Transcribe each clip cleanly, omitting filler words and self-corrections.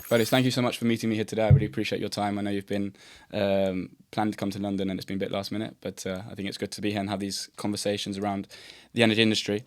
Foday, thank you so much for meeting me here today. I really appreciate your time. I know you've been planned to come to London and it's been a bit last minute, but I think it's good to be here and have these conversations around the energy industry.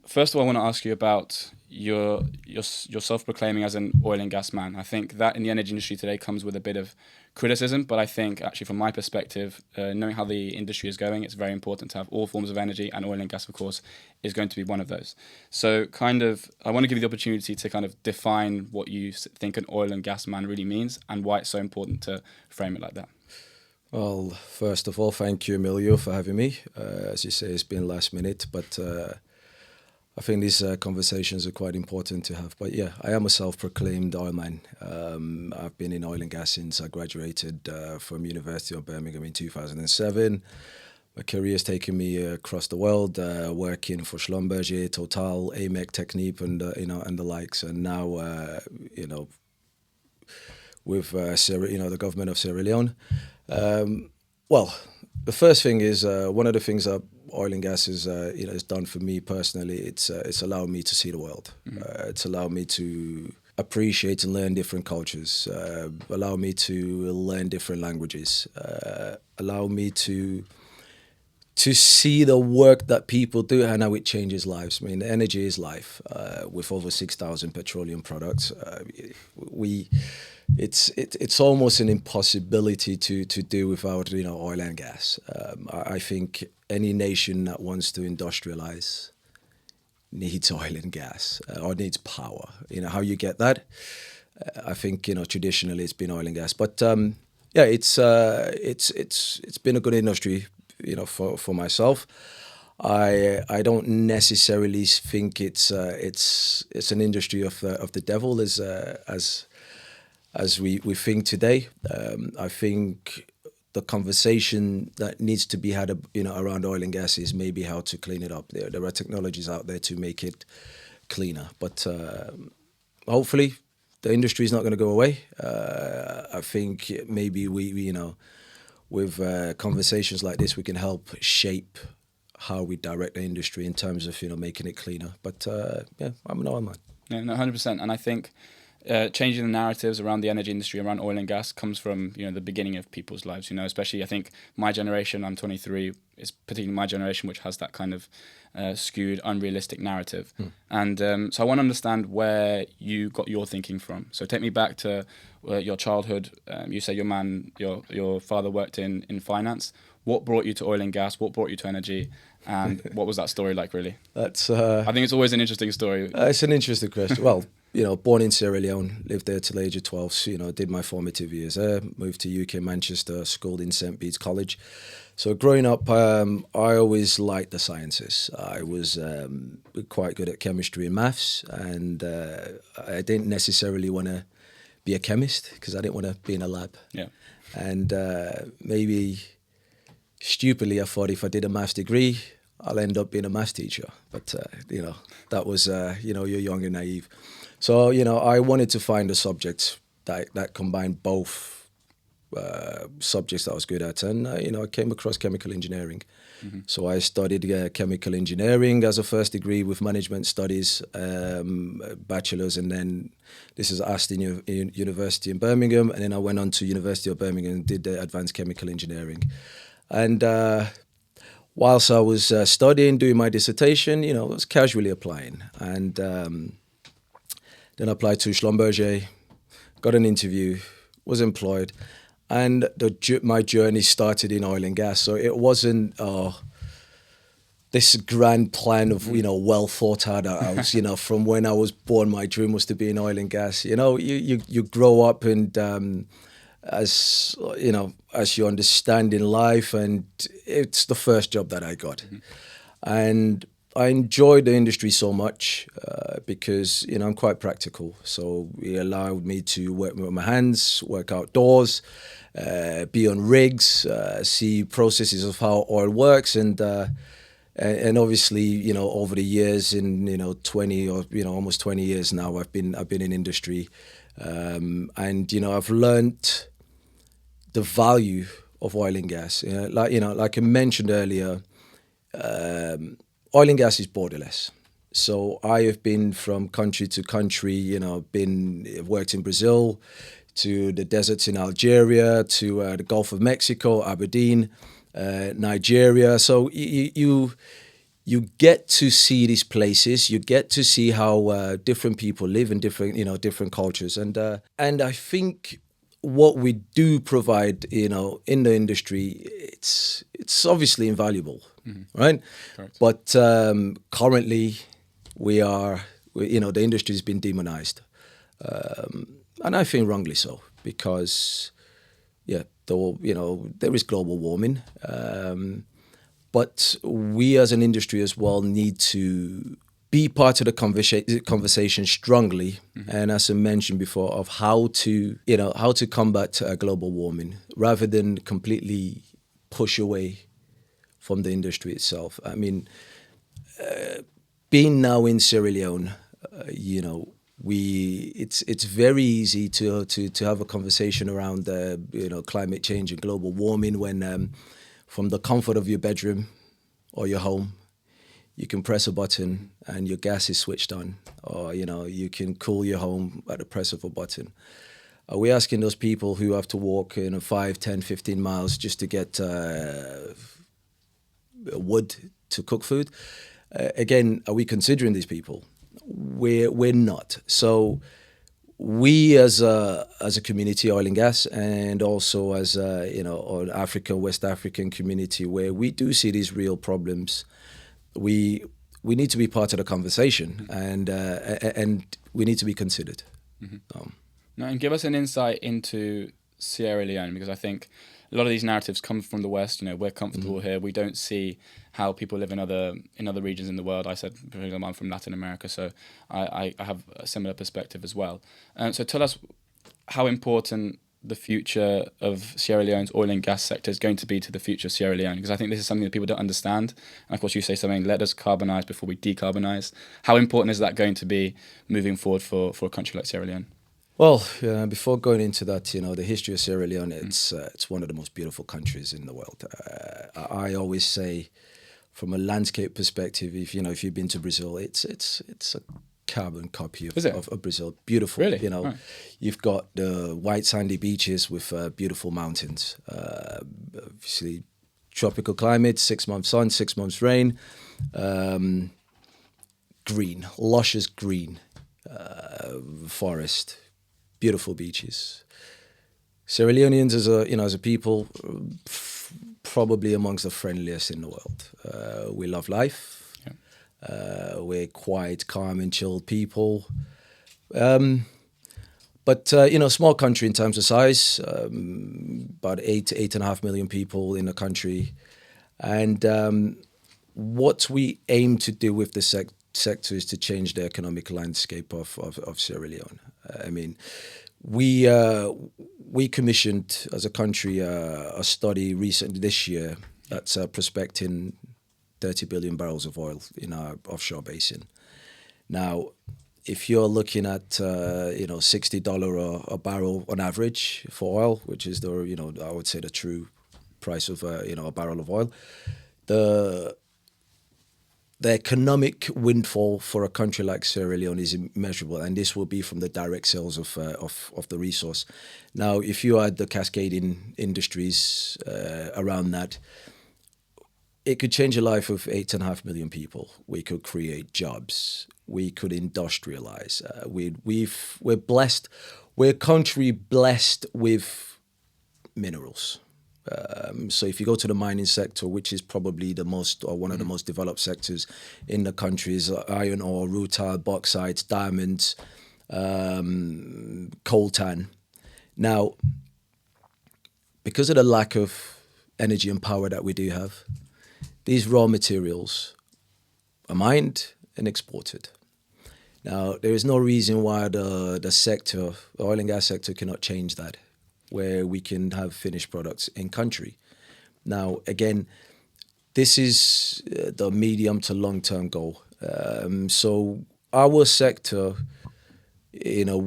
First of all, I want to ask you about your self-proclaiming as an oil and gas man. I think that in the energy industry today comes with a bit of criticism, but I think actually from my perspective, knowing how the industry is going, it's very important to have all forms of energy, and oil and gas, of course, is going to be one of those. So I want to give you the opportunity to kind of define what you think an oil and gas man really means and why it's so important to frame it like that. Well, first of all, thank you, Emilio, for having me. As you say, it's been last minute, but I think these conversations are quite important to have. But yeah, I am a self-proclaimed oil man. I've been in oil and gas since I graduated from University of Birmingham in 2007. My career has taken me across the world, working for Schlumberger, Total, AMEC, Technip, and and the likes. And now, with the government of Sierra Leone. Well, the first thing is one of the things that oil and gas is has done for me personally. It's allowed me to see the world. Mm-hmm. It's allowed me to appreciate and learn different cultures. Allow me to learn different languages. Allow me to see the work that people do and how it changes lives. I mean, energy is life. With over 6,000 petroleum products, it's almost an impossibility to do without oil and gas. I think any nation that wants to industrialize needs oil and gas or needs power. How you get that? I think traditionally it's been oil and gas, but it's been a good industry for myself. I don't necessarily think it's an industry of the devil as we think today. I think the conversation that needs to be had around oil and gas is maybe how to clean it up. There are technologies out there to make it cleaner, but hopefully the industry is not going to go away. I think maybe we with conversations like this, we can help shape how we direct the industry in terms of making it cleaner. But I'm an oil man. Yeah, no, 100%. And I think changing the narratives around the energy industry, around oil and gas, comes from the beginning of people's lives. Especially I think my generation. I'm 23. It's particularly my generation which has that kind of skewed, unrealistic narrative. And so I want to understand where you got your thinking from. So take me back to your childhood. You say your father worked in finance. What brought you to oil and gas? What brought you to energy? And what was that story like, really? That's. I think it's always an interesting story. It's an interesting question. Well, born in Sierra Leone, lived there till the age of 12. So, did my formative years there. Moved to UK, Manchester, schooled in St. Bede's College. So growing up, I always liked the sciences. I was quite good at chemistry and maths, and I didn't necessarily want to be a chemist because I didn't want to be in a lab. Yeah. And maybe stupidly, I thought if I did a maths degree, I'll end up being a maths teacher. But, that was, you're young and naive. So, I wanted to find a subject that combined both subjects that I was good at. And, I came across chemical engineering. Mm-hmm. So I studied chemical engineering as a first degree with management studies, bachelor's, and then this is Aston University in Birmingham. And then I went on to University of Birmingham and did the advanced chemical engineering. And whilst I was studying, doing my dissertation, I was casually applying. And then I applied to Schlumberger, got an interview, was employed. And my journey started in oil and gas. So it wasn't this grand plan of, well thought out. I was, from when I was born, my dream was to be in oil and gas. You grow up and as you understand in life, and it's the first job that I got. Mm-hmm. And I enjoyed the industry so much because, I'm quite practical. So it allowed me to work with my hands, work outdoors, be on rigs, see processes of how oil works. And obviously, over the years, in 20 or almost 20 years now, I've been in industry, and I've learned the value of oil and gas. Like I mentioned earlier, oil and gas is borderless. So I have been from country to country, worked in Brazil, to the deserts in Algeria, to the Gulf of Mexico, Aberdeen, Nigeria. So you get to see these places. You get to see how different people live in different cultures. And I think what we do provide, in the industry, it's obviously invaluable, right? Correct. But currently, the industry has been demonized, and I think wrongly so, because there is global warming, but we as an industry as well need to be part of the conversation strongly, and as I mentioned before, of how to combat global warming rather than completely push away from the industry itself. I mean, being now in Sierra Leone, it's very easy to have a conversation around climate change and global warming when from the comfort of your bedroom or your home, you can press a button and your gas is switched on, or you can cool your home at the press of a button. Are we asking those people who have to walk 5, 10, 15 miles just to get wood to cook food? Again, are we considering these people? We're not. So we as a community, oil and gas, and also as an African, West African community, where we do see these real problems, we need to be part of the conversation, and we need to be considered. Now, and give us an insight into Sierra Leone, because I think a lot of these narratives come from the West. We're comfortable here. We don't see how people live in other regions in the world. I said, for example, I'm from Latin America, so I have a similar perspective as well. So tell us how important the future of Sierra Leone's oil and gas sector is going to be to the future of Sierra Leone, because I think this is something that people don't understand. And of course, you say something, let us carbonize before we decarbonize. How important is that going to be moving forward for a country like Sierra Leone? Well, before going into that, the history of Sierra Leone, it's one of the most beautiful countries in the world. I always say, from a landscape perspective, if you've been to Brazil, it's a carbon copy of Brazil. Beautiful. Really? Right. You've got the white sandy beaches with beautiful mountains. Obviously, tropical climate, 6 months sun, 6 months rain. Green, luscious green, forest. Beautiful beaches. Sierra Leoneans as a people, probably amongst the friendliest in the world. We love life. Yeah. We're quite calm and chilled people. But small country in terms of size, about 8.5 million people in the country. And what we aim to do with the sector is to change the economic landscape of Sierra Leone. I mean, we commissioned as a country a study recently this year that's prospecting 30 billion barrels of oil in our offshore basin. Now, if you're looking at $60 a barrel on average for oil, which is I would say the true price of a barrel of oil, the economic windfall for a country like Sierra Leone is immeasurable, and this will be from the direct sales of the resource. Now, if you add the cascading industries around that, it could change the life of 8.5 million people. We could create jobs. We could industrialize. We're blessed. We're a country blessed with minerals. So if you go to the mining sector, which is probably the most or one of the most developed sectors in the country, is iron ore, rutile, bauxite, diamonds, coltan. Now, because of the lack of energy and power that we do have, these raw materials are mined and exported. Now, there is no reason why the sector, the oil and gas sector, cannot change that, where we can have finished products in country. Now, again, this is the medium to long-term goal. So our sector, the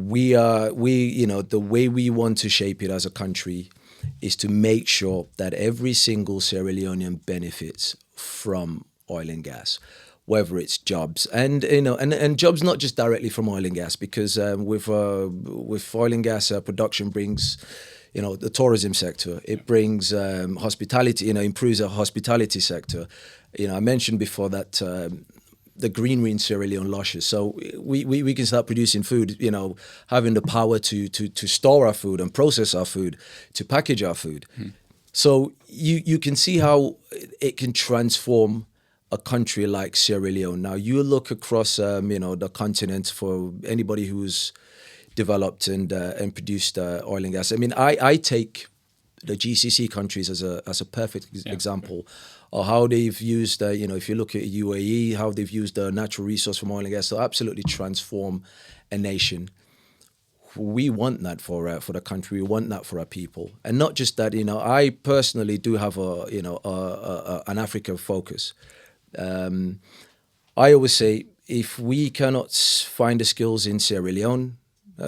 way we want to shape it as a country is to make sure that every single Sierra Leonean benefits from oil and gas. whether it's jobs and and jobs not just directly from oil and gas, because with oil and gas production brings the tourism sector. It brings hospitality, improves the hospitality sector. I mentioned before that the greenery in Sierra Leone luscious, so we can start producing food. Having the power to store our food and process our food, to package our food. So you can see how it can transform a country like Sierra Leone. Now you look across the continent, for anybody who's developed and produced oil and gas. I mean, I take the GCC countries as a perfect example of how they've used, if you look at UAE, how they've used the natural resource from oil and gas to absolutely transform a nation. We want that for the country. We want that for our people, and not just that. I personally do have an Africa focus. I always say, if we cannot find the skills in Sierra Leone,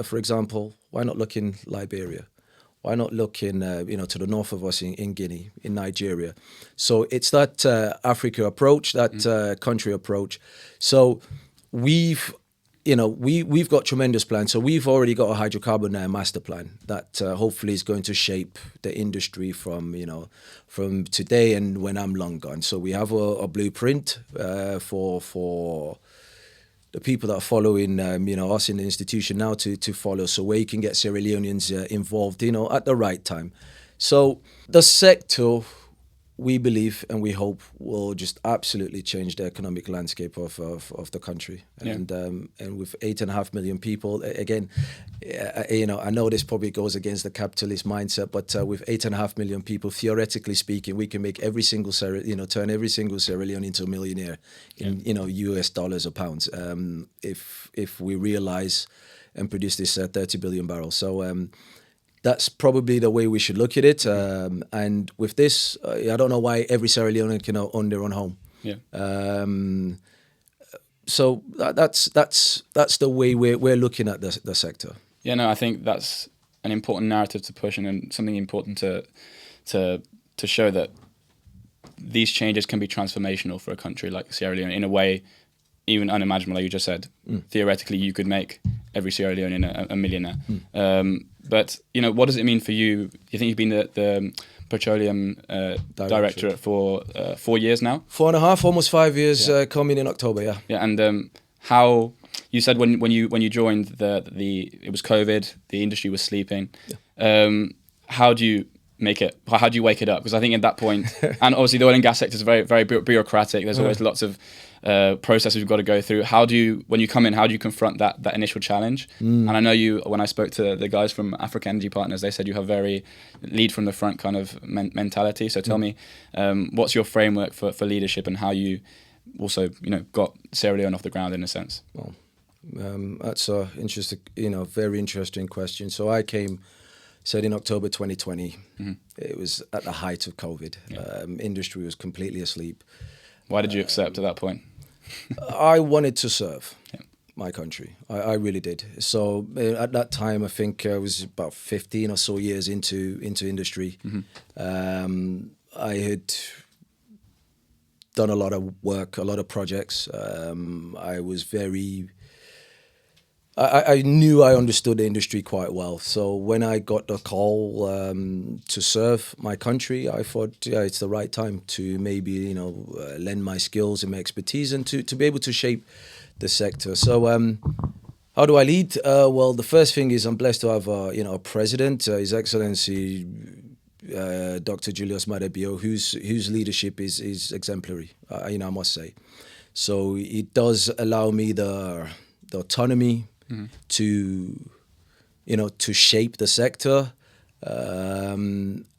for example, why not look in Liberia? Why not look in, to the north of us in Guinea, in Nigeria? So it's that Africa approach, that country approach. So we've got tremendous plans. So we've already got a hydrocarbon master plan that hopefully is going to shape the industry from today and when I'm long gone. So we have a blueprint for the people that are following, us in the institution now to follow, so where you can get Sierra Leoneans involved, at the right time. So the sector, we believe and we hope, will just absolutely change the economic landscape of the country. Yeah. And with 8.5 million people, again, I know this probably goes against the capitalist mindset, but with 8.5 million people, theoretically speaking, we can make turn every single Sierra Leone into a millionaire in US dollars or pounds, if we realize and produce this 30 billion barrels. So that's probably the way we should look at it. And with this, I don't know why every Sierra Leonean can own their own home. Yeah. So that's the way we're looking at the sector. Yeah, no, I think that's an important narrative to push, and something important to show that these changes can be transformational for a country like Sierra Leone in a way even unimaginable, like you just said. Theoretically, you could make every Sierra Leonean a millionaire. But, what does it mean for you? You think you've been the Petroleum Directorate for 4 years now? 4.5, almost 5 years, coming in October, yeah. Yeah, and how... You said when you joined, it was COVID, the industry was sleeping. Yeah. How do you make it? How do you wake it up? Because I think at that point, and obviously the oil and gas sector is very, very bureaucratic. There's always lots of processes you've got to go through. When you come in, how do you confront that initial challenge? And I know when I spoke to the guys from Africa Energy Partners, they said you have very lead from the front kind of mentality. So tell me, what's your framework for leadership, and how you also got Sierra Leone off the ground in a sense? Well, that's a interesting, very interesting question. So I said in October 2020, it was at the height of COVID. Yeah. Industry was completely asleep. Why did you accept at that point? I wanted to serve my country. I really did. So at that time, I think I was about 15 or so years into industry. I had done a lot of work, a lot of projects. I was I knew I understood the industry quite well. So when I got the call to serve my country, I thought, it's the right time to maybe, lend my skills and my expertise and to be able to shape the sector. So how do I lead? Well, the first thing is I'm blessed to have, a president, His Excellency Dr. Julius Madebio, whose leadership is exemplary, I must say. So it does allow me the autonomy to shape the sector,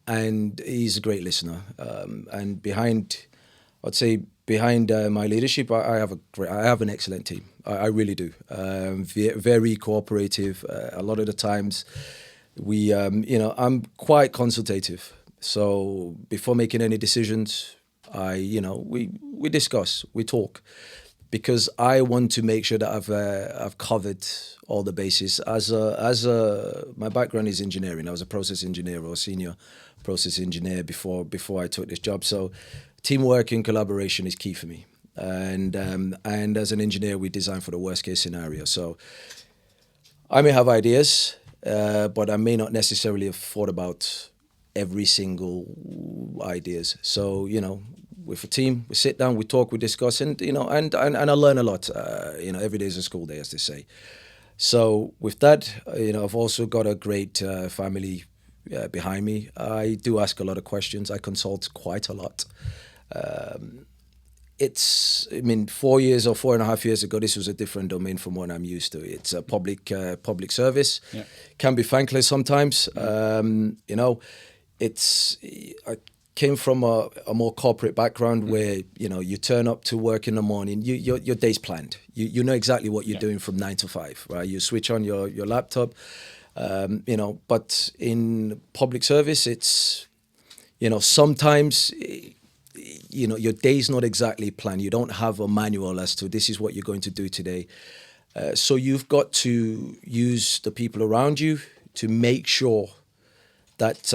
and he's a great listener. And behind my leadership, I have an excellent team. I really do. Very cooperative. A lot of the times, I'm quite consultative. So before making any decisions, we discuss, we talk, because I want to make sure that I've covered all the bases. My background is engineering. I was a process engineer or senior process engineer before I took this job. So teamwork and collaboration is key for me. And as an engineer, we design for the worst case scenario. So I may have ideas, but I may not necessarily have thought about every single ideas. So, with a team, we sit down, we talk, we discuss, and I learn a lot. Every day is a school day, as they say. So with that, I've also got a great family behind me. I do ask a lot of questions. I consult quite a lot. 4 years or 4.5 years ago, this was a different domain from what I'm used to. It's a public service. Yeah. Can be thankless sometimes. I came from a more corporate background where you turn up to work in the morning. Your day's planned. You know exactly what you're doing from 9 to 5. Right? You switch on your laptop. But in public service, it's sometimes your day's not exactly planned. You don't have a manual as to this is what you're going to do today. So you've got to use the people around you to make sure that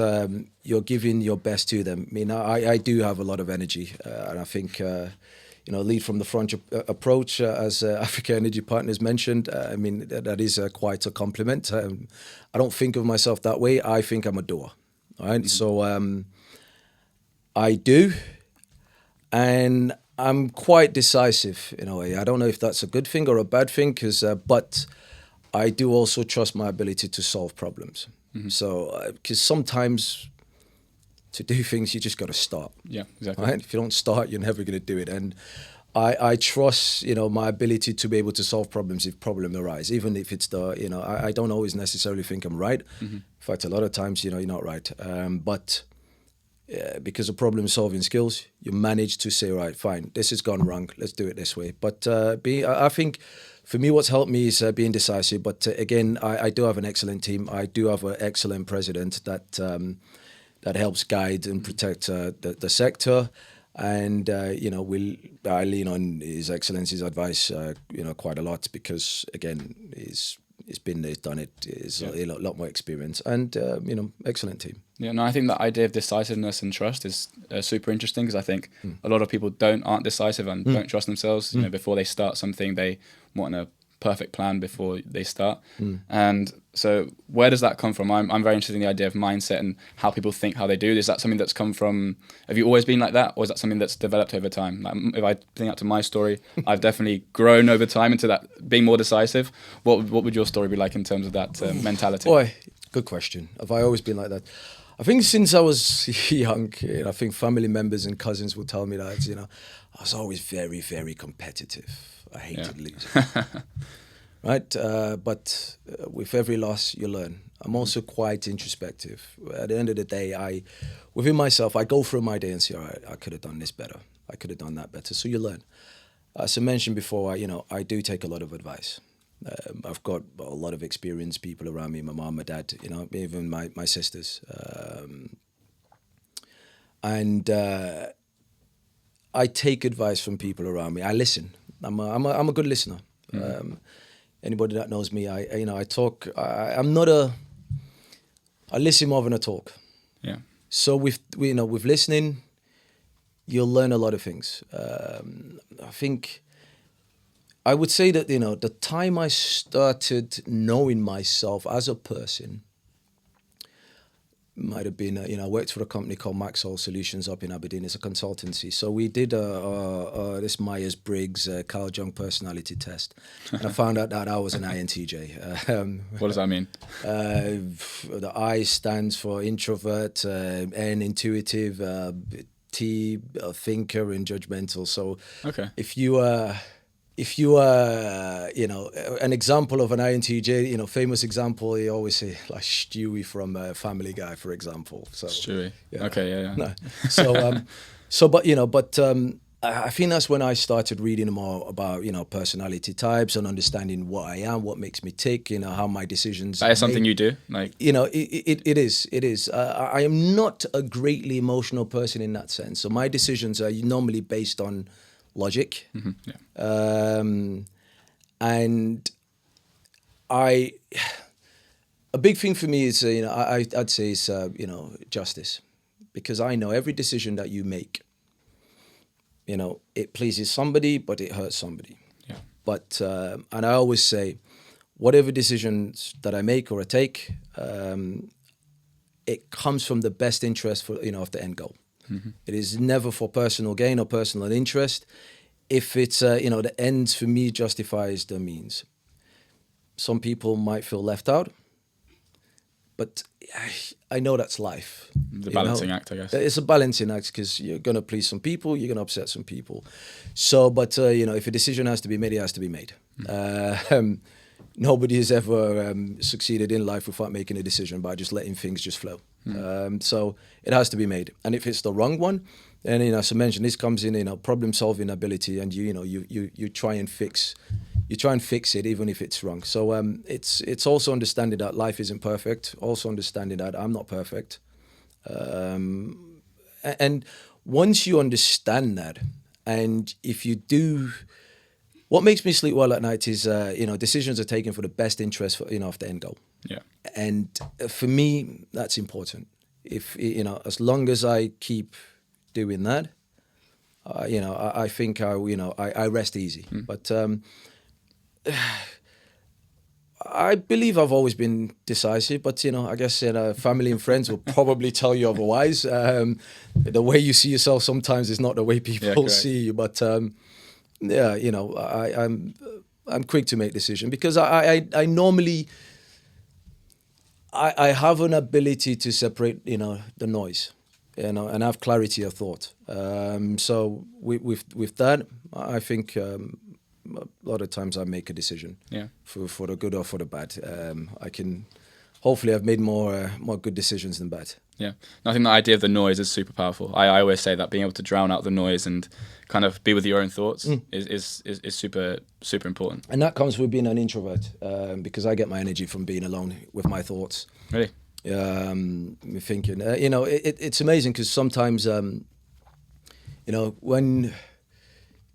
you're giving your best to them. I mean, I do have a lot of energy, and I think, lead from the front approach, as Africa Energy Partners mentioned, that is quite a compliment. I don't think of myself that way. I think I'm a doer, right? Mm-hmm. So I do, and I'm quite decisive in a way. I don't know if that's a good thing or a bad thing, but I do also trust my ability to solve problems. Mm-hmm. So, because sometimes to do things, you just got to start. Yeah, exactly. Right? If you don't start, you're never going to do it. And I trust, my ability to be able to solve problems if problems arise, even if it's I don't always necessarily think I'm right. Mm-hmm. In fact, a lot of times, you're not right. But because of problem solving skills, you manage to say, right, fine, this has gone wrong. Let's do it this way. But I think for me, what's helped me is being decisive. But again, I do have an excellent team. I do have an excellent president that helps guide and protect the sector. And, I lean on His Excellency's advice, quite a lot because, again, he's been there, done it. He's a lot more experience and, excellent team. Yeah, no, I think the idea of decisiveness and trust is super interesting because I think a lot of people aren't decisive and don't trust themselves. Before they start something, they want a perfect plan before they start. And so where does that come from? I'm very interested in the idea of mindset and how people think, how they do. Is that something that's come from, have you always been like that? Or is that something that's developed over time? Like, if I think out to my story, I've definitely grown over time into that, being more decisive. What would your story be like in terms of that mentality? Boy, good question. Have I always been like that? I think since I was young, I think family members and cousins will tell me that, I was always very, very competitive. I hated losing. Right? But with every loss, you learn. I'm also quite introspective. At the end of the day, within myself, I go through my day and say, all right, I could have done this better. I could have done that better. So you learn. As I mentioned before, I do take a lot of advice. I've got a lot of experienced people around me, my mom, my dad, even my sisters. And I take advice from people around me. I listen. I'm a good listener. Anybody that knows me, I talk. I listen more than I talk. Yeah. So with listening, you'll learn a lot of things. I think I would say that the time I started knowing myself as a person might have been, I worked for a company called Maxwell Solutions up in Aberdeen. It's a consultancy. So we did this Myers-Briggs Carl Jung personality test. And I found out that I was an INTJ. What does that mean? The I stands for introvert, N, intuitive, T, thinker, and judgmental. So if you are, an example of an INTJ, famous example, they always say, like Stewie from Family Guy, for example. So Stewie. Okay, yeah. No. But I think that's when I started reading more about, personality types and understanding what I am, what makes me tick, how my decisions. That is something you do? It is. I am not a greatly emotional person in that sense. So my decisions are normally based on logic. Mm-hmm, yeah. And a big thing for me is, I'd say is, justice, because I know every decision that you make it pleases somebody, but it hurts somebody. Yeah. But and I always say, whatever decisions that I make or I take, it comes from the best interest for of the end goal. Mm-hmm. It is never for personal gain or personal interest. If it's the ends for me justifies the means. Some people might feel left out, but I know that's life. The balancing act, I guess. It's a balancing act because you're going to please some people, you're going to upset some people. So, but if a decision has to be made, it has to be made. Mm. Nobody has ever succeeded in life without making a decision by just letting things just flow. Mm. So it has to be made. And if it's the wrong one, then as I mentioned, this comes in problem solving ability, and you try and fix. You try and fix it even if it's wrong. So it's also understanding that life isn't perfect. Also understanding that I'm not perfect. And once you understand that, and if you do, what makes me sleep well at night is decisions are taken for the best interest of the end goal. Yeah. And for me, that's important. If as long as I keep doing that, I think I rest easy. Mm. But I believe I've always been decisive, but I guess family and friends will probably tell you otherwise. The way you see yourself sometimes is not the way people see you. But I'm quick to make decisions because I normally I have an ability to separate the noise, and have clarity of thought. So with that, I think. A lot of times I make a decision for the good or for the bad. Hopefully I've made more good decisions than bad. Yeah, and I think the idea of the noise is super powerful. I always say that being able to drown out the noise and kind of be with your own thoughts is super, super important. And that comes with being an introvert, because I get my energy from being alone with my thoughts. Really? Thinking, it's amazing because sometimes, when...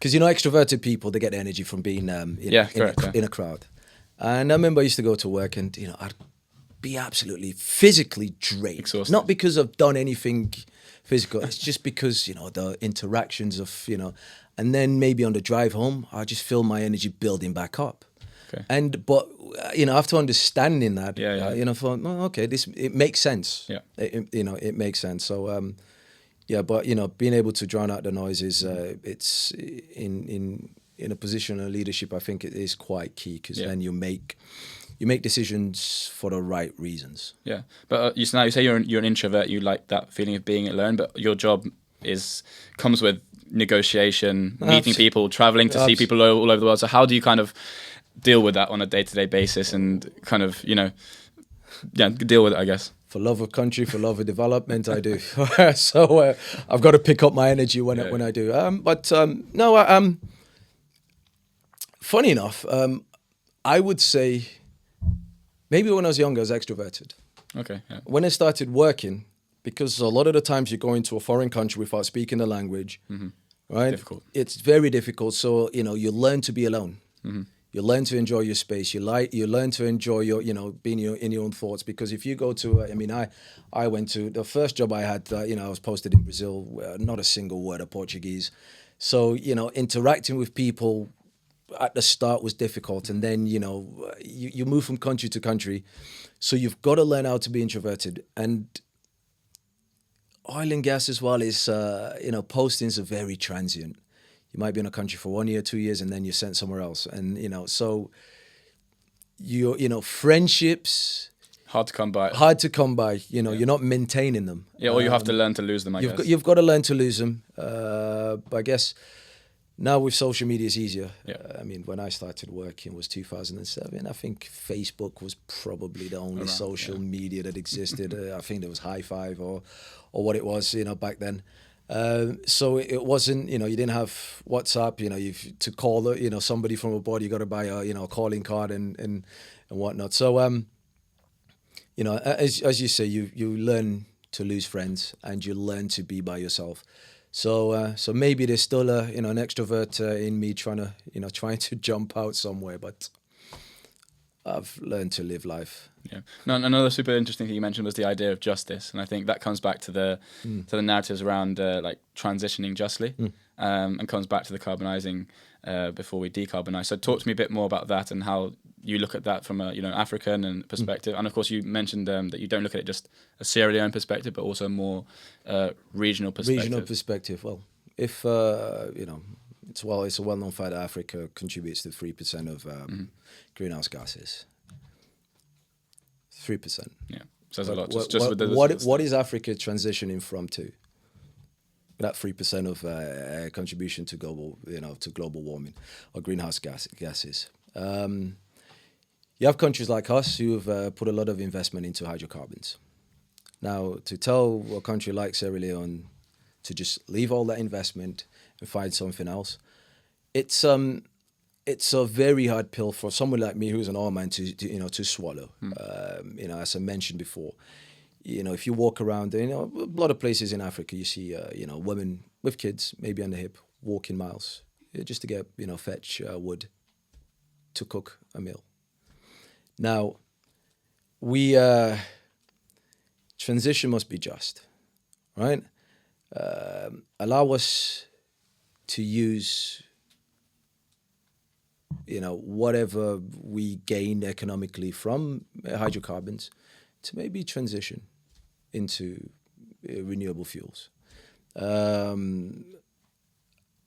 Because extroverted people, they get energy from being in a crowd. And I remember I used to go to work and I'd be absolutely physically drained. Exhausted. Not because I've done anything physical. It's just because the interactions of and then maybe on the drive home, I just feel my energy building back up. Okay. But after understanding that, thought, okay, it makes sense. Yeah. It makes sense. So. Yeah, but being able to drown out the noise is it's in a position of leadership. I think it is quite key because then you make decisions for the right reasons. Yeah, but you say you're an introvert. You like that feeling of being alone, but your job comes with negotiation, meeting people, traveling to see people all over the world. So how do you kind of deal with that on a day-to-day basis and kind of deal with it, I guess? For love of country, for love of development, I do. So I've got to pick up my energy when I do. Funny enough, I would say maybe when I was younger, I was extroverted. Okay. Yeah. When I started working, because a lot of the times you go into a foreign country without speaking the language, right? Difficult. It's very difficult. So you learn to be alone. Mm-hmm. You learn to enjoy your space. You learn to enjoy your, being in your own thoughts. Because if you go to, I went to the first job I had. I was posted in Brazil, not a single word of Portuguese. So interacting with people at the start was difficult, and then you move from country to country, so you've got to learn how to be introverted. And oil and gas as well is, postings are very transient. You might be in a country for 1 year, 2 years, and then you're sent somewhere else. And, so friendships... Hard to come by. You're not maintaining them. Yeah, or you have to learn to lose them, I guess. You've got to learn to lose them. But I guess now with social media, it's easier. Yeah. When I started working, it was 2007. I think Facebook was probably the only social media that existed. I think there was High Five or what it was, back then. So it wasn't, you didn't have WhatsApp, to call, somebody from abroad, you got to buy a calling card and whatnot. So, as you say, you learn to lose friends and you learn to be by yourself. So maybe there's still an extrovert in me trying to jump out somewhere, but I've learned to live life. Yeah. No, another super interesting thing you mentioned was the idea of justice, and I think that comes back to the narratives around like transitioning justly. and comes back to the carbonizing before we decarbonize. So talk to me a bit more about that and how you look at that from a African and perspective. And of course, you mentioned that you don't look at it just a Sierra Leone perspective, but also a more regional perspective. Regional perspective. Well, if it's a well-known fact that Africa contributes to 3% of greenhouse gases. 3%. Yeah, says a lot. What is Africa transitioning from to? That 3% of contribution to global warming or greenhouse gases. You have countries like us who have put a lot of investment into hydrocarbons. Now, to tell a country like Sierra Leone to just leave all that investment and find something else, it's a very hard pill for someone like me who's an oil man to swallow. As I mentioned before, if you walk around, a lot of places in Africa, you see, women with kids, maybe on the hip, walking miles just to get, fetch wood to cook a meal. Now, transition must be just, right? Allow us to use, whatever we gain economically from hydrocarbons to maybe transition into renewable fuels. I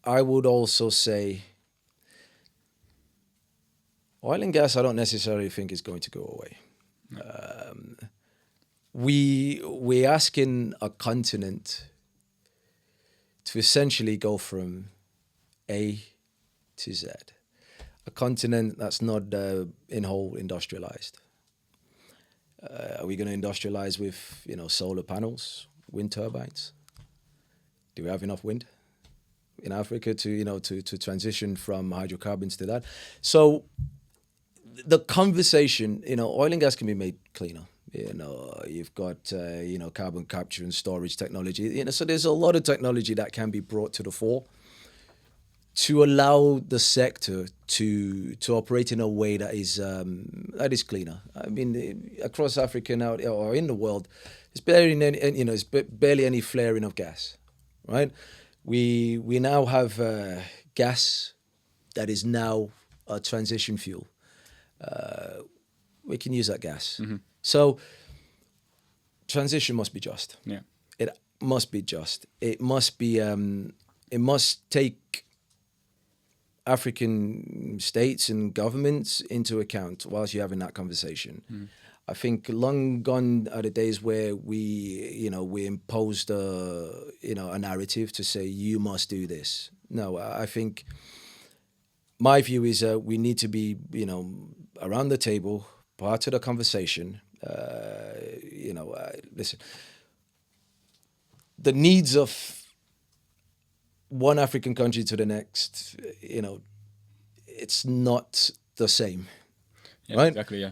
would also say oil and gas, I don't necessarily think is going to go away. We're asking a continent to essentially go from A to Z. A continent that's not in whole industrialized. Are we going to industrialize with, solar panels, wind turbines? Do we have enough wind in Africa to transition from hydrocarbons to that? So the conversation, oil and gas can be made cleaner. You've got, carbon capture and storage technology. So there's a lot of technology that can be brought to the fore to allow the sector to operate in a way that is cleaner. I mean, across Africa now or in the world, there's barely any flaring of gas, right? We now have gas that is now a transition fuel. We can use that gas. Mm-hmm. So transition must be just. Yeah, it must be just. It must be. It must take African states and governments into account whilst you're having that conversation. Mm. I think long gone are the days where we imposed a narrative to say you must do this. No, I think my view is we need to be around the table, part of the conversation. Listen, the needs of one African country to the next, it's not the same, yeah, right? Exactly, yeah.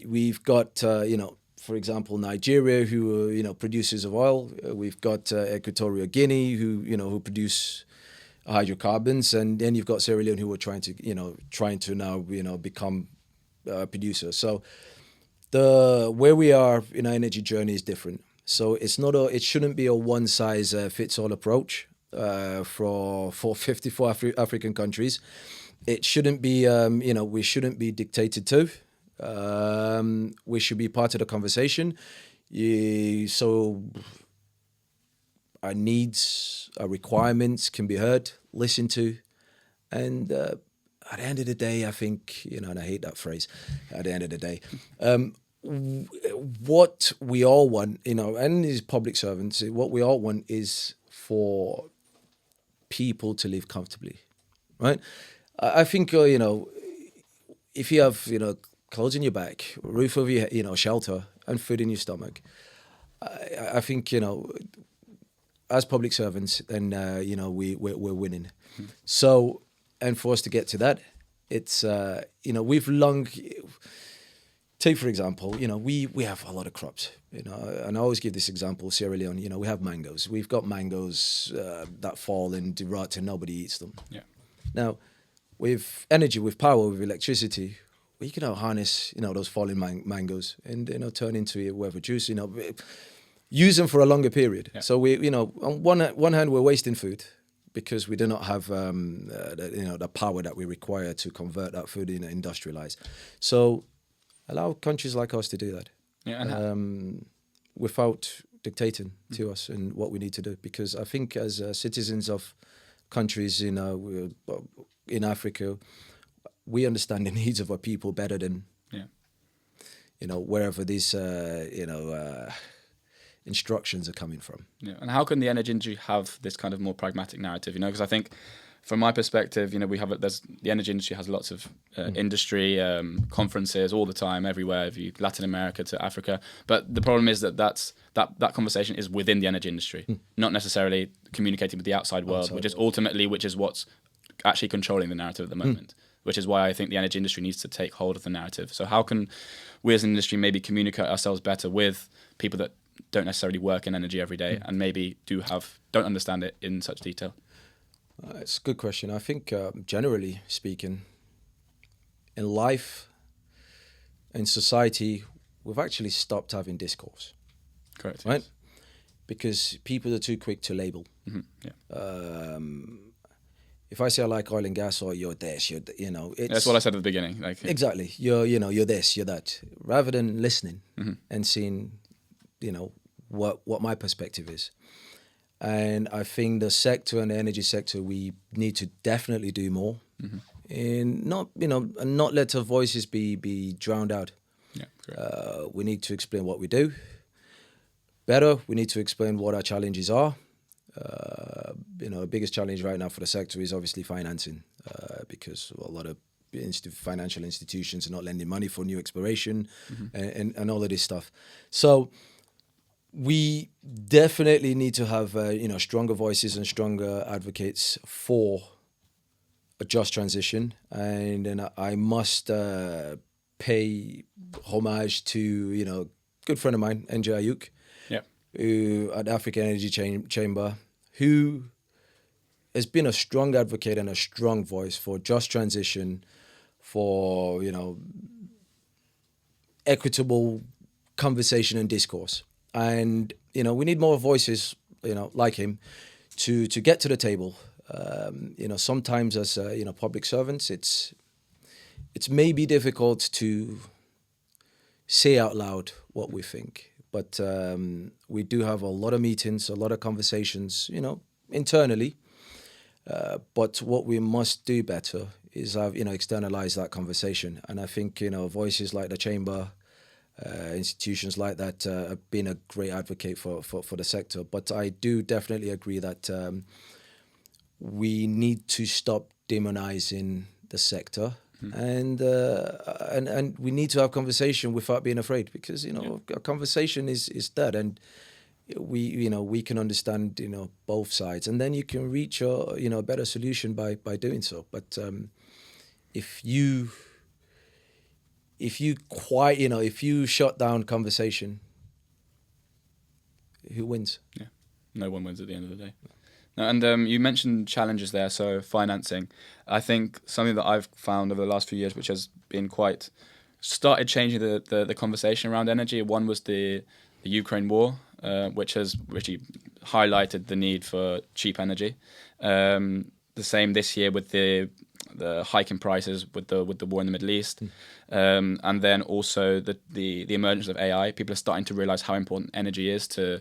We've got, for example, Nigeria, who producers of oil. We've got Equatorial Guinea, who produce hydrocarbons, and then you've got Sierra Leone, who are trying to now become a producer. So where we are in our energy journey is different. So it shouldn't be a one size fits all approach for 54 African countries. It shouldn't be we shouldn't be dictated to. We should be part of the conversation. So our needs, our requirements can be heard, listened to, and at the end of the day, I think, and I hate that phrase, at the end of the day, what we all want, and these public servants, what we all want is for people to live comfortably, right? I think, if you have, clothes in your back, roof over your, shelter, and food in your stomach, I think, as public servants, then, we're winning. Mm-hmm. So, and for us to get to that, it's, we've long, take for example, we have a lot of crops, and I always give this example, Sierra Leone, we have mangoes. We've got mangoes that fall and rot and nobody eats them. Yeah. Now, with energy, with power, with electricity, we can harness, those falling mangoes and, turn into whatever juice, use them for a longer period. Yeah. So we, on one hand, we're wasting food. because we do not have the power that we require to convert that food in industrialized. So allow countries like us to do that. Yeah, and without dictating to us and what we need to do. Because I think as citizens of countries in Africa, we understand the needs of our people better than wherever these instructions are coming from. Yeah, and how can the energy industry have this kind of more pragmatic narrative? Because I think, from my perspective, the energy industry has lots of industry conferences all the time, everywhere, Latin America to Africa. But the problem is that conversation is within the energy industry, not necessarily communicating with the outside world, which is what's actually controlling the narrative at the moment. Which is why I think the energy industry needs to take hold of the narrative. So how can we as an industry maybe communicate ourselves better with people that don't necessarily work in energy every day and maybe don't understand it in such detail? It's a good question. I think generally speaking, in life, in society, we've actually stopped having discourse. Correct. Right? Yes. Because people are too quick to label. Mm-hmm. Yeah. If I say I like oil and gas, or you're this, That's what I said at the beginning. Exactly. You're this, you're that. Rather than listening and seeing, what my perspective is. And I think the sector and the energy sector, we need to definitely do more, and not let our voices be drowned out. Yeah, correct. We need to explain what we do better. We need to explain what our challenges are. The biggest challenge right now for the sector is obviously financing, because a lot of financial institutions are not lending money for new exploration and all of this stuff. So we definitely need to have stronger voices and stronger advocates for a just transition. And then I must pay homage to a good friend of mine, NJ Ayuk, who at the African Energy Chamber, who has been a strong advocate and a strong voice for just transition, for equitable conversation and discourse. And we need more voices like him to get to the table. Sometimes as public servants, it's maybe difficult to say out loud what we think. But we do have a lot of meetings, a lot of conversations, internally. But what we must do better is have, externalize that conversation. And I think, voices like the Chamber, institutions like that have been a great advocate for the sector. But I do definitely agree that we need to stop demonizing the sector. And we need to have conversation without being afraid, because a conversation is that, and we can understand both sides, and then you can reach a better solution by doing so. But if you shut down conversation, who wins? Yeah, no one wins at the end of the day. No, and you mentioned challenges there, so financing. I think something that I've found over the last few years, which has been started changing the conversation around energy. One was the Ukraine war, which has really highlighted the need for cheap energy. The same this year with the hike in prices with the war in the Middle East, and then also the emergence of AI. People are starting to realize how important energy is to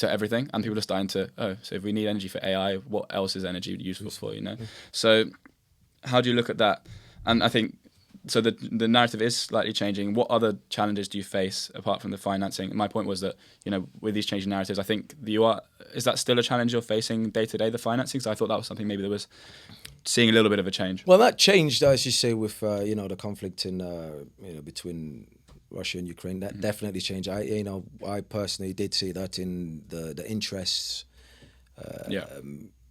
everything, and people are starting to, so if we need energy for AI, what else is energy useful for, So how do you look at that? And I think, so the narrative is slightly changing. What other challenges do you face apart from the financing? My point was that, with these changing narratives, I think is that still a challenge you're facing day to day, the financing? So I thought that was something maybe that was seeing a little bit of a change. Well, that changed, as you say, with, the conflict in, between Russia and Ukraine. That definitely changed. I personally did see that in the interests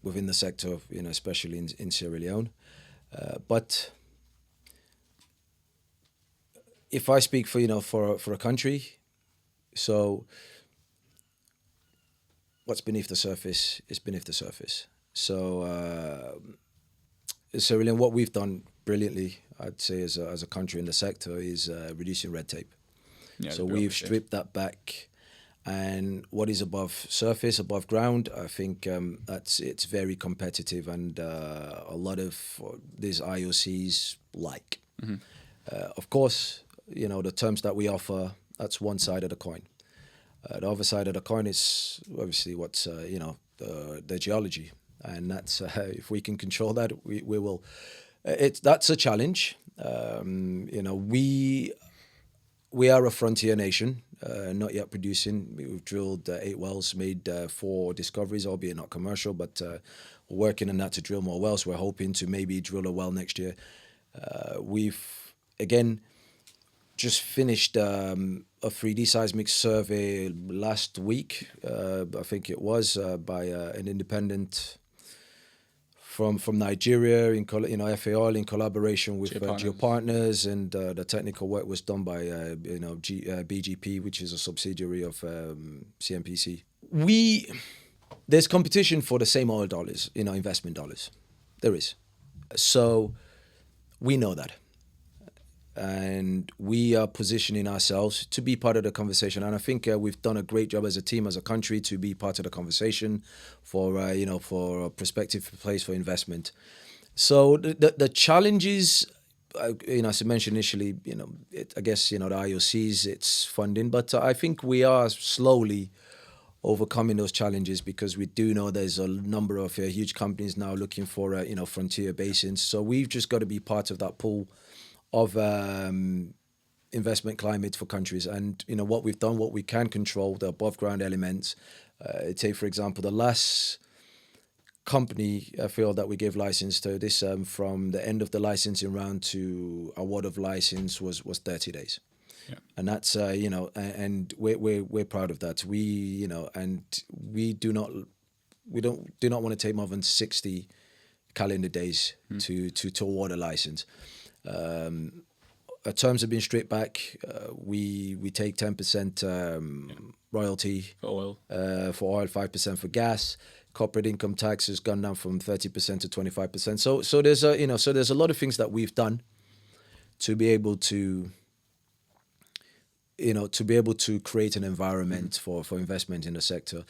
within the sector, especially in Sierra Leone. But if I speak for a country, so what's beneath the surface is beneath the surface. So Sierra Leone, what we've done brilliantly, I'd say, as a country in the sector, is reducing red tape. Yeah, so we've stripped that back, and what is above surface, above ground, I think it's very competitive, and a lot of these IOCs like. Of course, the terms that we offer, that's one side of the coin. The other side of the coin is obviously what's the geology, and that's if we can control that, we will. That's a challenge. We are a frontier nation, not yet producing. We've drilled 8 wells, made 4 discoveries, albeit not commercial, but we're working on that to drill more wells. We're hoping to maybe drill a well next year. We've, again, just finished a 3D seismic survey last week, I think it was, by an independent from Nigeria, FAO in collaboration with GeoPartners, and the technical work was done by BGP, which is a subsidiary of CNPC. There's competition for the same oil dollars, investment dollars. There is. So we know that. And we are positioning ourselves to be part of the conversation. And I think we've done a great job as a team, as a country, to be part of the conversation for a prospective place for investment. So the challenges, as I mentioned initially, I guess, the IOCs, it's funding. But I think we are slowly overcoming those challenges, because we do know there's a number of huge companies now looking for, frontier basins. So we've just got to be part of that pool of investment climate for countries. And what we've done, what we can control, the above ground elements. Take, for example, the last company field that we gave license to, this from the end of the licensing round to award of license was 30 days. Yeah. And that's and we're proud of that. We and we do not want to take more than 60 calendar days to award a license. Our terms have been stripped back. We take 10% royalty for oil, 5% for gas. Corporate income tax has gone down from 30% to 25%. So there's a lot of things that we've done to be able to create an environment for investment in the sector.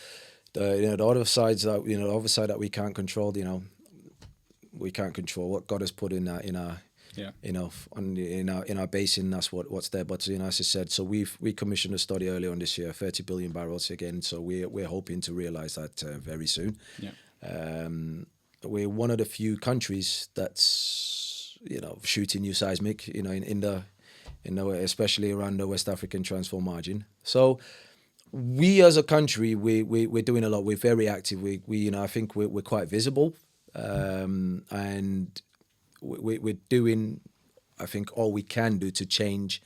The other sides that that we can't control. We can't control what God has put in our basin. That's what's there. But as I said, so we commissioned a study earlier on this year, 30 billion barrels again. So we're hoping to realize that very soon. Yeah. We're one of the few countries that's shooting new seismic. Especially around the West African transform margin. So we as a country, we're doing a lot. We're very active. I think we're quite visible, and we're doing, I think, all we can do to change,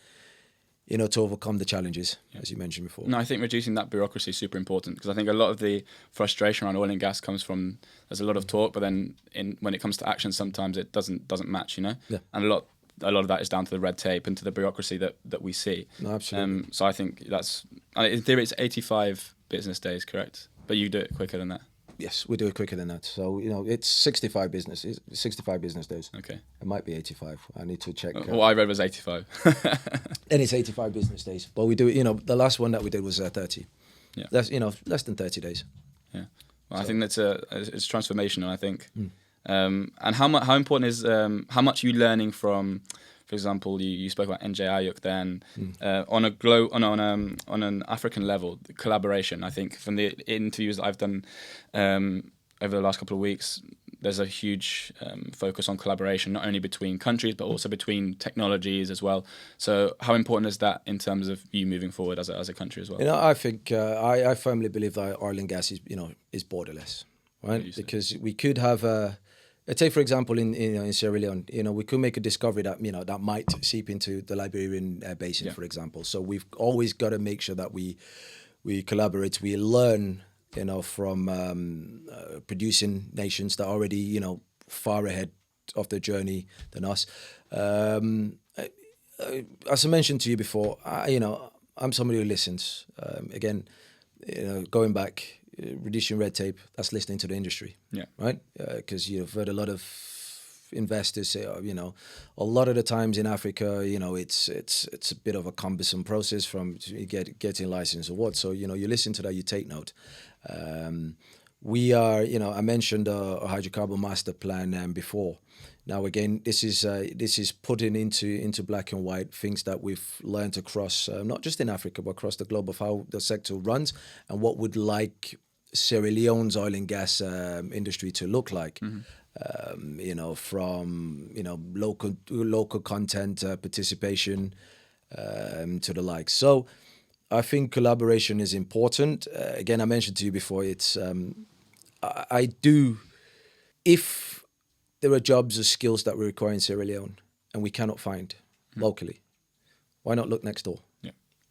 to overcome the challenges, as you mentioned before. No, I think reducing that bureaucracy is super important, because I think a lot of the frustration around oil and gas comes from, there's a lot of talk, but then when it comes to action, sometimes it doesn't match, Yeah. And a lot of that is down to the red tape and to the bureaucracy that we see. No, absolutely. So I think that's, in theory, it's 85 business days, correct? But you do it quicker than that. Yes, we do it quicker than that. So it's 65 business days. Okay. It might be 85. I need to check. What I read was 85. And it's 85 business days. But we do it. The last one that we did was 30. Yeah. That's less than 30 days. Yeah. Well, I think it's transformational. I think. And how important is how much are you learning from, for example, you spoke about NJ Ayuk then on an African level, collaboration. I think from the interviews that I've done over the last couple of weeks, there's a huge focus on collaboration, not only between countries but also between technologies as well. So how important is that in terms of you moving forward as a country as well? I think I firmly believe that oil and gas is borderless, right? Because we could have let's say, for example, in Sierra Leone, we could make a discovery that that might seep into the Liberian basin, for example. So we've always got to make sure that we collaborate, we learn, from producing nations that are already, far ahead of the journey than us. As I mentioned to you before, I'm somebody who listens. Again, going back. Reducing red tape, that's listening to the industry, right? Because you've heard a lot of investors say, a lot of the times in Africa, it's a bit of a cumbersome process from getting license or what. So, you listen to that, you take note. We are, I mentioned a hydrocarbon master plan before. Now, again, this is putting into black and white things that we've learned across, not just in Africa, but across the globe, of how the sector runs and what would like Sierra Leone's oil and gas industry to look like. From local content participation to the like. So I think collaboration is important. Again, I mentioned to you before, it's I do, if there are jobs or skills that we require in Sierra Leone and we cannot find locally, why not look next door? Yeah.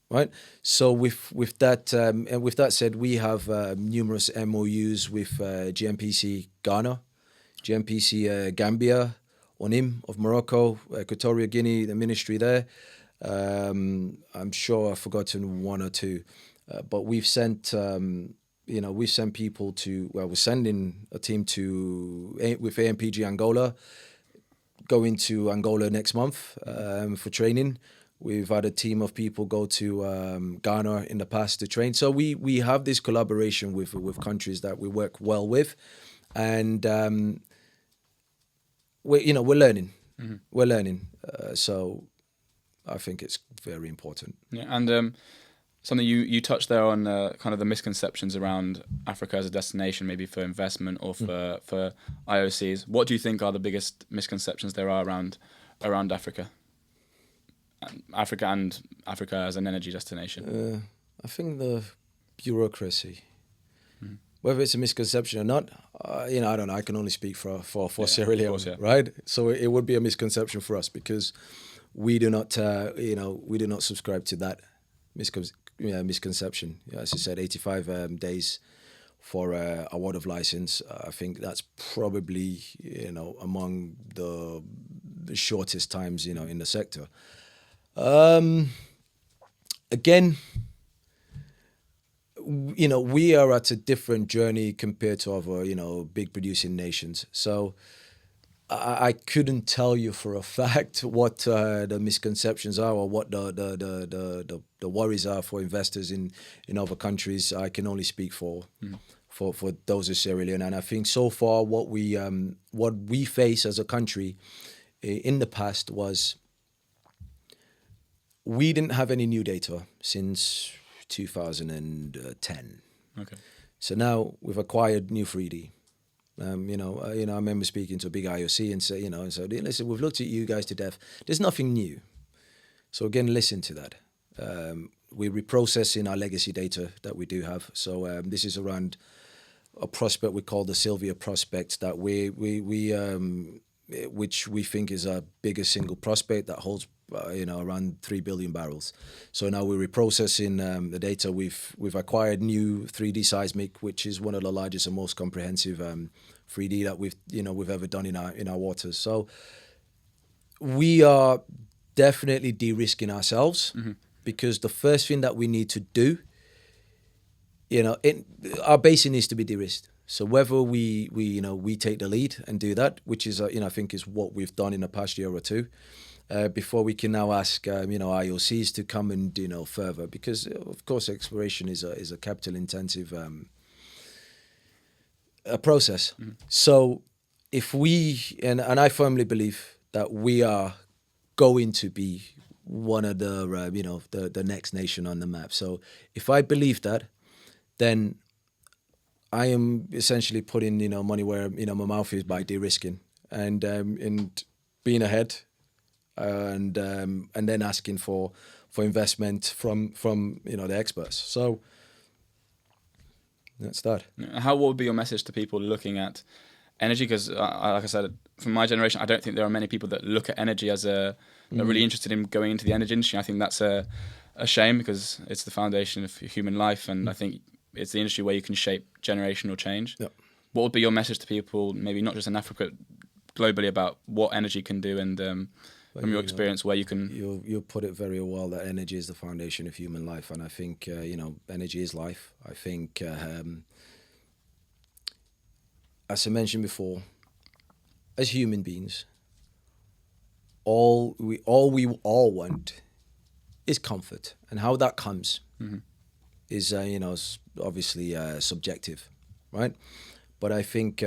Right. So with that and with that said, we have numerous MOUs with GMPC Ghana, GMPC Gambia, ONIM of Morocco, Equatorial Guinea, the ministry there. I'm sure I've forgotten one or two, but we've sent we've sent people to, we're sending a team with AMPG Angola, going to Angola next month for training. We've had a team of people go to Ghana in the past to train. So we have this collaboration with countries that we work well with, and we're learning. Mm-hmm. We're learning. So I think it's very important. Yeah, and something you touched there on kind of the misconceptions around Africa as a destination, maybe for investment or for IOCs. What do you think are the biggest misconceptions there are around Africa? Africa as an energy destination? I think the bureaucracy. Whether it's a misconception or not, I don't know. I can only speak for Sierra Leone, course, yeah. Right? So it would be a misconception for us because we do not, we do not subscribe to that misconception. As I said, 85 days for a award of license. I think that's probably, among the shortest times, in the sector. Again, we are at a different journey compared to other, big producing nations. So I couldn't tell you for a fact what the misconceptions are or what the worries are for investors in other countries. I can only speak for those of Sierra Leone, and I think so far what we face as a country in the past was we didn't have any new data since 2010. Okay. So now we've acquired new 3D. I remember speaking to a big IOC and say, listen, we've looked at you guys to death. There's nothing new. So again, listen to that. We're reprocessing our legacy data that we do have. So this is around a prospect we call the Sylvia prospect that which we think is our biggest single prospect that holds around 3 billion barrels. So now we're reprocessing the data. We've acquired new 3D seismic, which is one of the largest and most comprehensive 3D that we've ever done in our waters. So we are definitely de-risking ourselves because the first thing that we need to do, our basin needs to be de-risked. So whether we take the lead and do that, which is I think is what we've done in the past year or two. Before we can now ask IOCs to come and further, because of course exploration is a capital intensive process. So if we and I firmly believe that we are going to be one of the next nation on the map. So if I believe that, then I am essentially putting money where my mouth is by de-risking and being ahead. And then asking for investment from the experts. So that's that. What would be your message to people looking at energy? Because like I said, from my generation, I don't think there are many people that look at energy as are really interested in going into the energy industry. I think that's a shame because it's the foundation of human life, and I think it's the industry where you can shape generational change. Yep. What would be your message to people, maybe not just in Africa, globally, about what energy can do and from your experience, where you can... You put it very well that energy is the foundation of human life. And I think, energy is life. I think, as I mentioned before, as human beings, all we all want is comfort, and how that comes is obviously subjective, right? But I think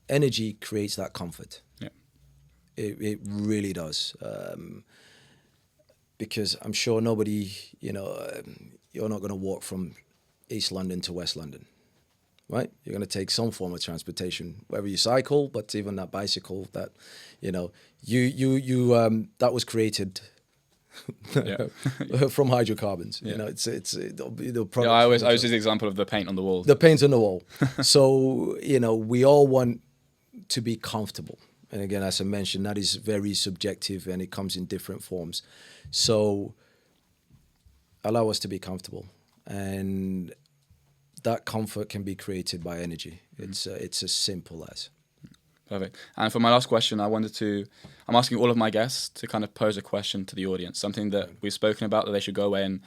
energy creates that comfort. Yeah. It really does. Because I'm sure nobody, you're not going to walk from East London to West London, right? You're going to take some form of transportation, whether you cycle, but even that bicycle that, that was created from hydrocarbons. Yeah. It's the product. Yeah, I always use the example of the paint on the wall. The paint on the wall. So, we all want to be comfortable. And again, as I mentioned, that is very subjective and it comes in different forms. So allow us to be comfortable. And that comfort can be created by energy. It's as simple as. Perfect. And for my last question, I'm asking all of my guests to kind of pose a question to the audience, something that we've spoken about that they should go away and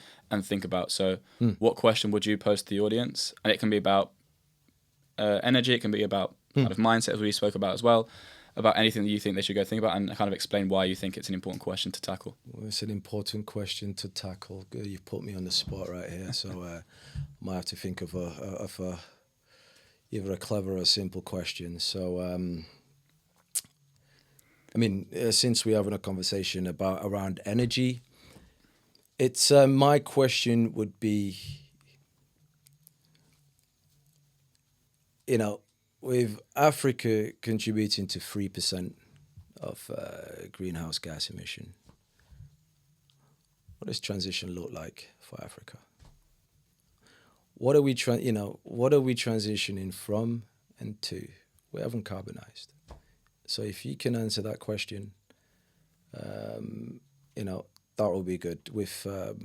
think about. So what question would you pose to the audience? And it can be about energy, it can be about kind of mindset, as we spoke about as well, about anything that you think they should go think about, and kind of explain why you think it's an important question to tackle. Well, it's an important question to tackle. Good, you've put me on the spot right here, so I might have to think of either a clever or simple question. So, since we're having a conversation around energy, it's my question would be, with Africa contributing to 3% of greenhouse gas emission, what does transition look like for Africa? What are we transitioning from and to? We haven't carbonized. So if you can answer that question, that will be good. With how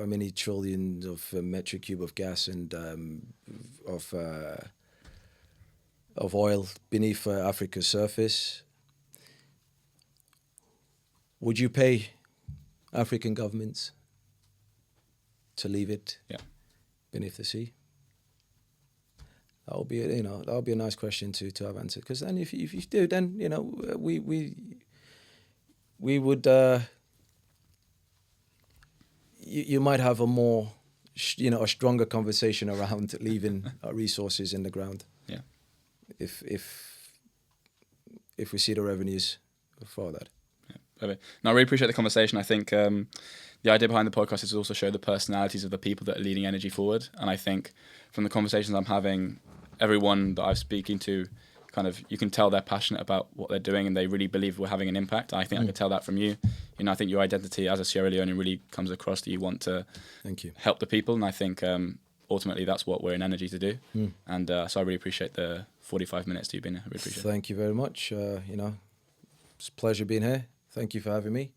many trillions of metric cube of gas and of oil beneath Africa's surface, would you pay African governments to leave it beneath the sea? That would be a nice question to have answered. Because then if you do, then we would. You might have a more, a stronger conversation around leaving our resources in the ground. Yeah. If we see the revenues for that. Yeah, perfect. No, I really appreciate the conversation. I think the idea behind the podcast is to also show the personalities of the people that are leading energy forward. And I think from the conversations I'm having, everyone that I'm speaking to, kind of, you can tell they're passionate about what they're doing and they really believe we're having an impact. I think I can tell that from you. I think your identity as a Sierra Leonean really comes across that you want to help the people. And I think ultimately that's what we're in energy to do. And so I really appreciate the 45 minutes that you've been here. I really appreciate it. Thank you very much. It's a pleasure being here. Thank you for having me.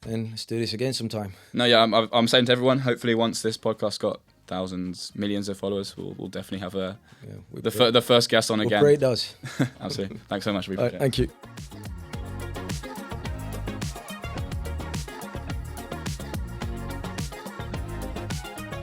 And let's do this again sometime. No, yeah, I'm saying to everyone, hopefully once this podcast got thousands, millions of followers, we'll definitely have the first guest on again. Great does. Absolutely. Thanks so much. Thank you.